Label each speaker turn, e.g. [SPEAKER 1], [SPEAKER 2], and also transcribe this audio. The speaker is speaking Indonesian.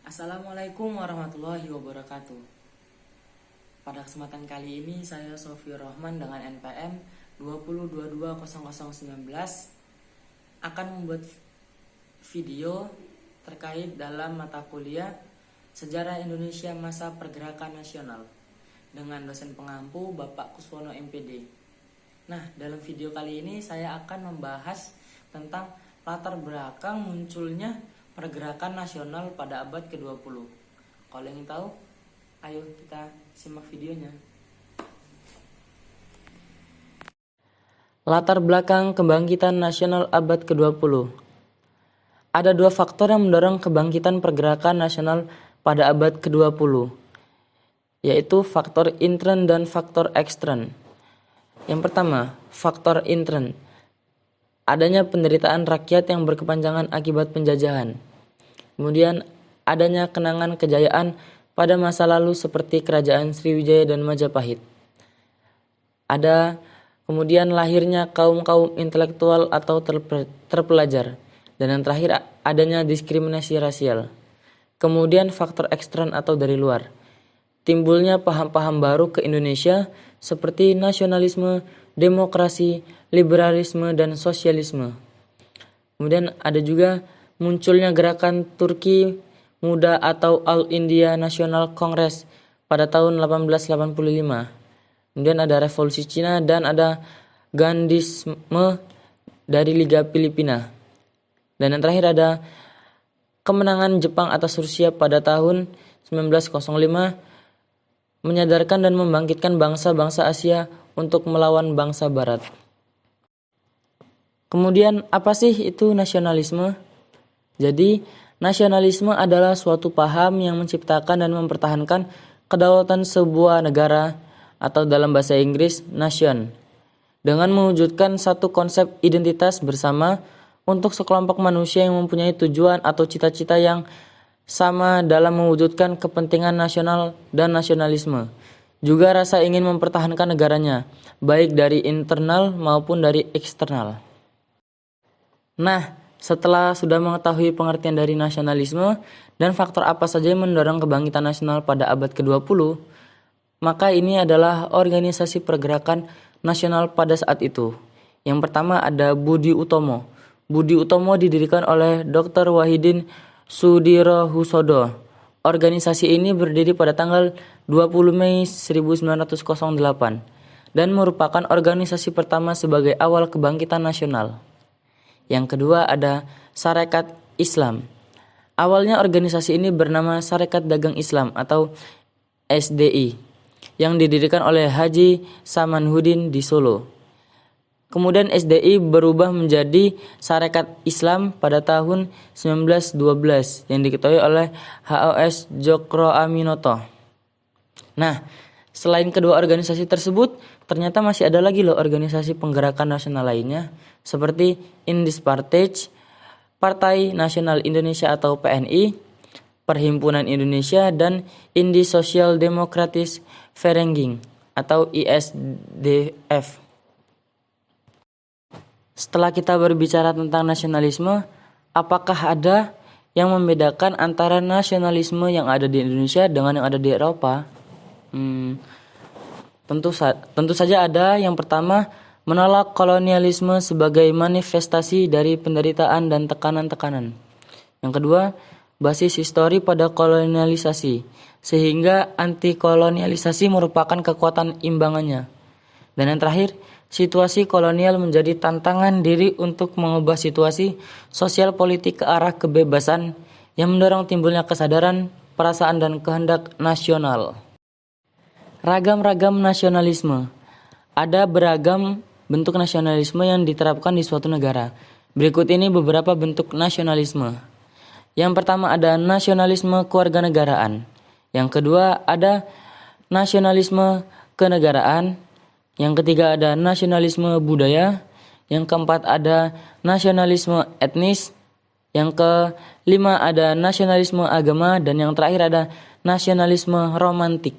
[SPEAKER 1] Assalamualaikum warahmatullahi wabarakatuh. Pada kesempatan kali ini saya Sofi Rohman dengan NPM 20220019 akan membuat video terkait dalam mata kuliah Sejarah Indonesia Masa Pergerakan Nasional dengan dosen pengampu Bapak Kuswono MPD. Nah, dalam video kali ini saya akan membahas tentang latar belakang munculnya pergerakan nasional pada abad ke-20. Kalau ingin tahu, ayo kita simak videonya. Latar belakang kebangkitan nasional abad ke-20. Ada dua faktor yang mendorong kebangkitan pergerakan nasional pada abad ke-20, yaitu faktor intern dan faktor ekstern. Yang pertama, faktor intern. Adanya penderitaan rakyat yang berkepanjangan akibat penjajahan. Kemudian adanya kenangan kejayaan pada masa lalu seperti kerajaan Sriwijaya dan Majapahit. Ada kemudian lahirnya kaum-kaum intelektual atau terpelajar. Dan yang terakhir adanya diskriminasi rasial. Kemudian faktor ekstern atau dari luar. Timbulnya paham-paham baru ke Indonesia seperti nasionalisme, demokrasi, liberalisme, dan sosialisme. Kemudian ada juga munculnya gerakan Turki Muda atau All India National Congress pada tahun 1885. Kemudian ada revolusi Cina dan ada Gandhisme dari Liga Filipina. Dan yang terakhir ada kemenangan Jepang atas Rusia pada tahun 1905 menyadarkan dan membangkitkan bangsa-bangsa Asia untuk melawan bangsa Barat. Kemudian apa sih itu nasionalisme? Jadi, nasionalisme adalah suatu paham yang menciptakan dan mempertahankan kedaulatan sebuah negara atau dalam bahasa Inggris nation dengan mewujudkan satu konsep identitas bersama untuk sekelompok manusia yang mempunyai tujuan atau cita-cita yang sama dalam mewujudkan kepentingan nasional dan nasionalisme. Juga rasa ingin mempertahankan negaranya, baik dari internal maupun dari eksternal. Nah, setelah sudah mengetahui pengertian dari nasionalisme dan faktor apa saja yang mendorong kebangkitan nasional pada abad ke-20, maka ini adalah organisasi pergerakan nasional pada saat itu. Yang pertama ada Budi Utomo. Budi Utomo didirikan oleh Dr. Wahidin Sudirohusodo. Organisasi ini berdiri pada tanggal 20 Mei 1908 dan merupakan organisasi pertama sebagai awal kebangkitan nasional. Yang kedua ada Sarekat Islam. Awalnya organisasi ini bernama Sarekat Dagang Islam atau SDI yang didirikan oleh Haji Samanhudin di Solo. Kemudian SDI berubah menjadi Sarekat Islam pada tahun 1912 yang diketuai oleh HOS Djokro Aminoto. Nah, selain kedua organisasi tersebut, ternyata masih ada lagi loh organisasi penggerakan nasional lainnya seperti Indispartage, Partai Nasional Indonesia atau PNI, Perhimpunan Indonesia, dan Indi Social Democratic Vereniging atau ISDF. Setelah kita berbicara tentang nasionalisme, apakah ada yang membedakan antara nasionalisme yang ada di Indonesia dengan yang ada di Eropa? Tentu saja ada. Yang pertama, menolak kolonialisme sebagai manifestasi dari penderitaan dan tekanan-tekanan. Yang kedua, basis histori pada kolonialisasi, sehingga anti-kolonialisasi merupakan kekuatan imbangannya. Dan yang terakhir, situasi kolonial menjadi tantangan diri untuk mengubah situasi sosial politik ke arah kebebasan yang mendorong timbulnya kesadaran, perasaan, dan kehendak nasional. Ragam-ragam nasionalisme. Ada beragam bentuk nasionalisme yang diterapkan di suatu negara. Berikut ini beberapa bentuk nasionalisme. Yang pertama ada nasionalisme kewarganegaraan. Yang kedua ada nasionalisme kenegaraan. Yang ketiga ada nasionalisme budaya. Yang keempat ada nasionalisme etnis. Yang kelima ada nasionalisme agama. Dan yang terakhir ada nasionalisme romantik.